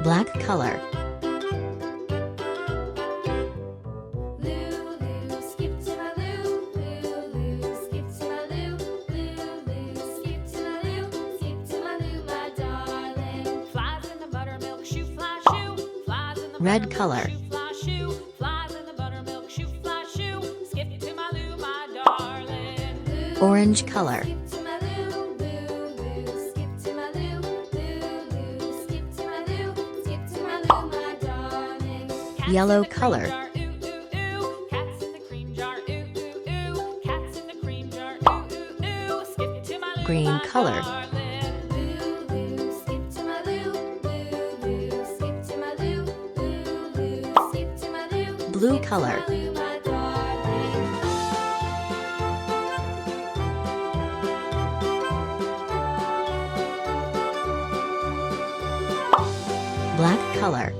Black color. Lulu, skip to my Lou. Lulu, skip to my Lou. Lulu, skip to my Lou. Skip to my Lou, my darling. Flies in the buttermilk shoe, fly shoe. Flies in the Red buttermilk color. shoe, fly shoe. Flies in the buttermilk shoe, fly shoe. Skip to my Lou, my darling. Orange color. Skip to my Lou. Lulu, skip to my Lou. Lulu, skip to my Lou. Skip to my Lou, my darling. Cats Yellow in the cream color. jar, ooh, ooh, ooh. Cats in the cream jar, ooh, ooh, ooh. Cats in the cream jar, ooh, ooh, ooh. Skip to my Lou, Green my color. darling. Lulu, skip to my Lou. Lulu, skip to my Lou. Lulu, skip to my Lou. Blue Skip to color. my Lou, my darling. Black color.